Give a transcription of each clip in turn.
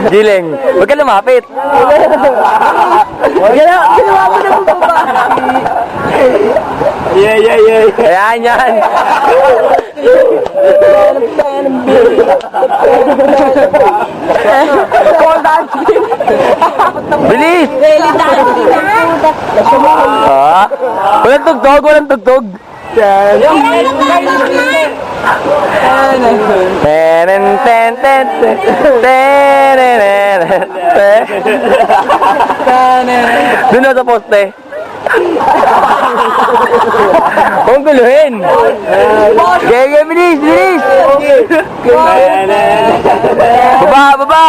Giling. Huwag ka lumapit. Ginawa mo na po ba? Yeah. Ayan yan. Bilis! Walang tugtog, walang tugtog. Doon na sa poste. Huwag guluhin. Gaya, bilis. Baba.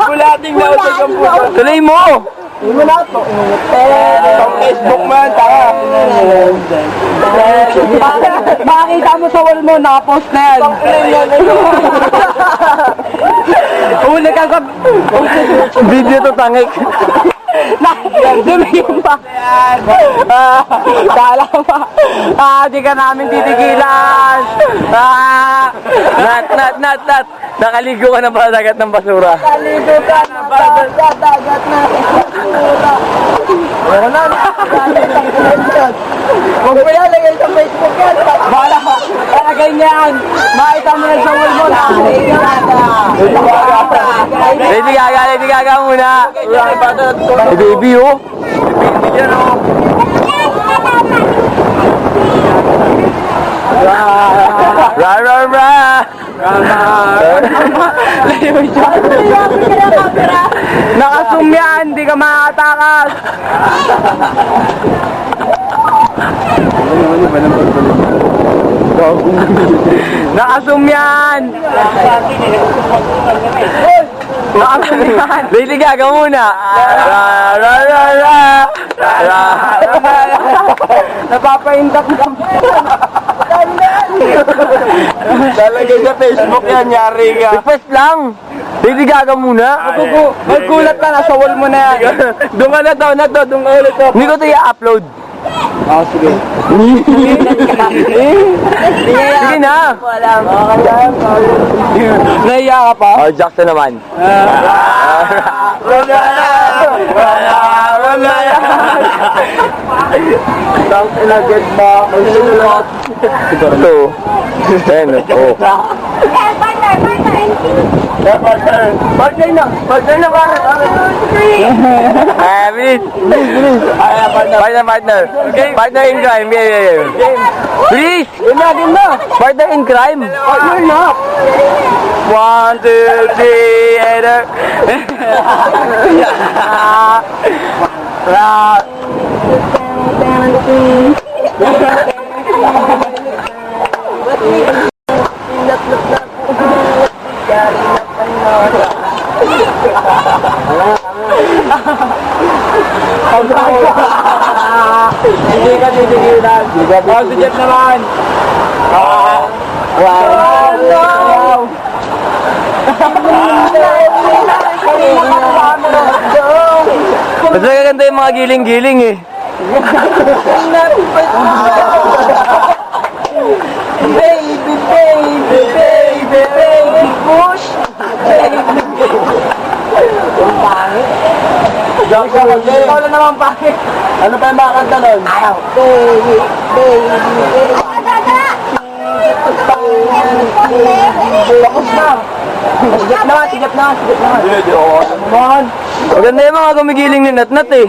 Bulating na usog ang puso. Tuloy mo. Pang Facebook man, tara. Makakita mo sa wall mo, nakapost na yan. Uli ka sa... Video to tangik. Dumigil pa. Kala mo. Di ka namin titigilan. Nat. Nakaligo ka na pa sa dagat ng basura. Nakaligo ka na ba sa dagat ng basura? Wala na. Huwag mo yan, lagay sa Facebook yan. Bala ka. Lagay niya yan. Makita mo yan sa wall mo. Lady Gaga muna. Hey, baby, oh. Baby yan, oh. Ra. Nakasum yan, di ka makatakas. Nakasum yan. Lady Gaga muna. Ra. Napapaindak ka. Talagay sa Facebook yan, yari ka. Request lang. Lady Gaga muna. Magkulat ka, nasa wall mo na yan. Doon ka na to. Doon ka ulit to. Hindi ko ito i-upload. Sige. Sige na. Naiya ka pa? Oh, Jackson naman. Tang ilagad ba? Magsulot. Ito. Ayan, oh. Partner na ba? Bilis. Partner. Partner in crime. Yeah. Bilis. Game na. Partner in crime. Partner na. 1, 2, 3, Hindi ka titigilan. Si Jeff naman. Wow. Mas magaganda yung mga giling-giling eh. Baby, push. Ikaw na naman pangit. Ano pa yung mga kanta nun? Baby. Tapos na. Sigap naman. Maganda yung mga gumigiling ni Natnat eh.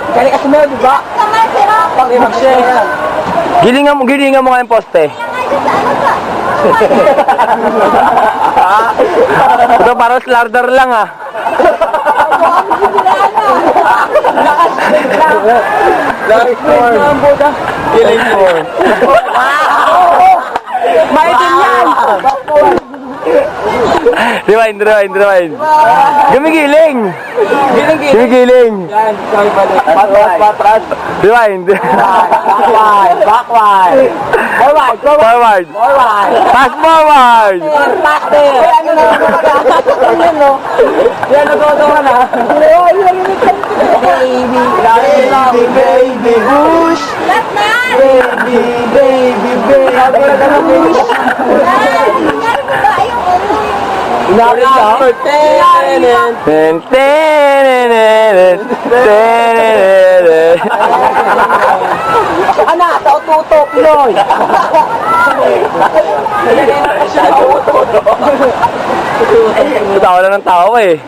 Kaya ka sumunod, diba? Gilingan mo nga yung poste. Ito parang slardar lang ah. Killing for. Maitin yan! Rewind. Gumigiling. Gumigiling. Yan, sorry pa din. Patras. Rewind. Backward. Forward. Fast forward. Ano na? Yan, nagawagawa na. Inari ka? Ten, ten, ten. Ana, tao-tuto, Pinoy. Tawa lang ng tao eh.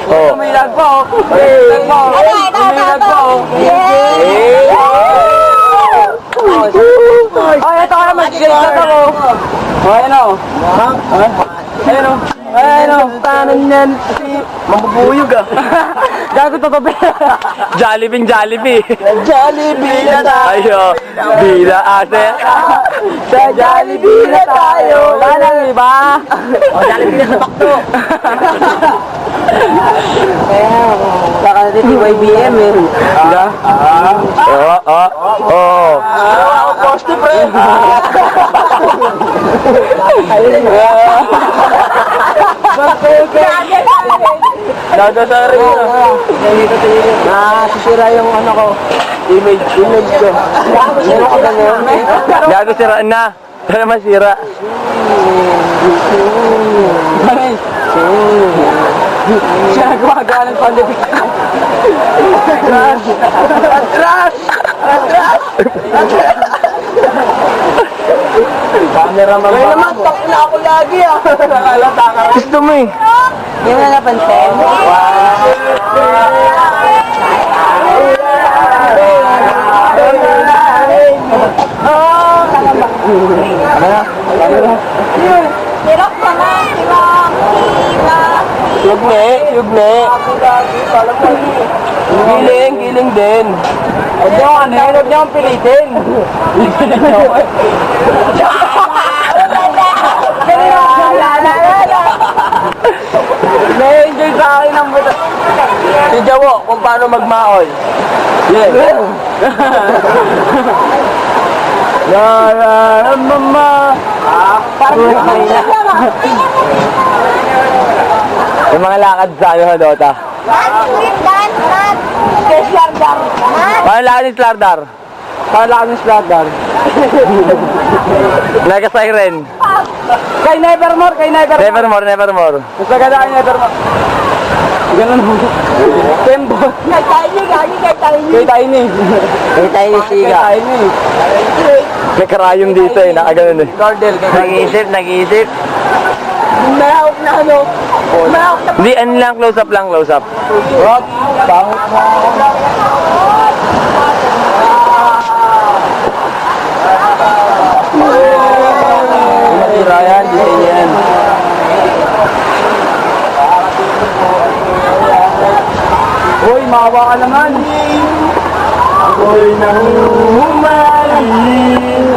Oh. Umilag po. Umilag po. Umilag po. Ay, ito ka naman. Gigilid ako. Ayan o. Ayan o. Ayan o. Tanan yan. Mabubuyog ah. Gago to to. Jollibee, Jollibee. Jollibee na tayo. Ayo, bila ate. Sa Jollibee na tayo. Wala nang iba. O, Jollibee na sa bakto. Baka natin si YBM eh. Diba? Oh. Ako poste, pre. Dadasari na. Nasisira yung ano ko. Image ko. Meron ka ba ngayon? Gago siraan na. Ano masira? Siya gumagawa ng pandemic. Atras! Camera man. Ngayon naman, tak na ako lagi ah. Nakalata ka. Gusto mo eh. Hindi mo na napansin? Hirap naman, hirap. Yugne. Giling din. Huwag niyo ano yun, huwag niyo akong pilitin. Na-enjoy sa akin ang buta. Si Jawo, kung paano magmaol. Yeah. Mama. Yung mga lakad sa ano, Dota. Paano lakad ni Slardar? Paano lang ni Slardar? Nagka-siren. Kay Nevermore, kay Nevermore. Nevermore. Mas maganda kay Nevermore. Ganun mo. Tembo. Kay Tiny. Kay Tiny Siga. Kay Tiny. May karayom dito eh, nakaganon eh. Cardel. Nag-iisip. Mahawak na ano. Mahawak na. Hindi, ano lang, close up. Rock. Bangot na. Masira yan, design yan. Hoy, maawa ka naman. Ako'y nanguhumaling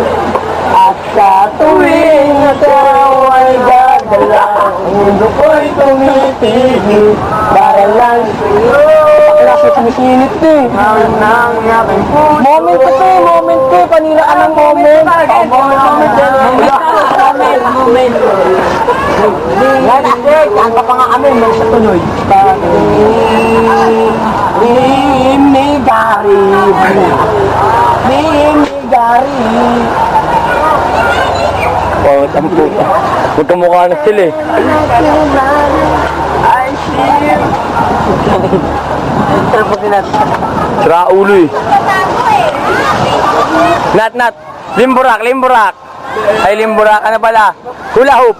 at sa tuwing ikaw ay gagalaw, ang mundo ko'y tumitigil para lang sa'yo. Kasi sumisinit eh. Moment ko eh. Panila ka ng moment. Moment. Yan pa nga kami, may sa tuloy. Limigari. Oh, tampo. Magkamukha na sila eh. I see you. Sira ulo eh. Nat. Limburak. Ay, limburak. Ano pala? Hula hoop.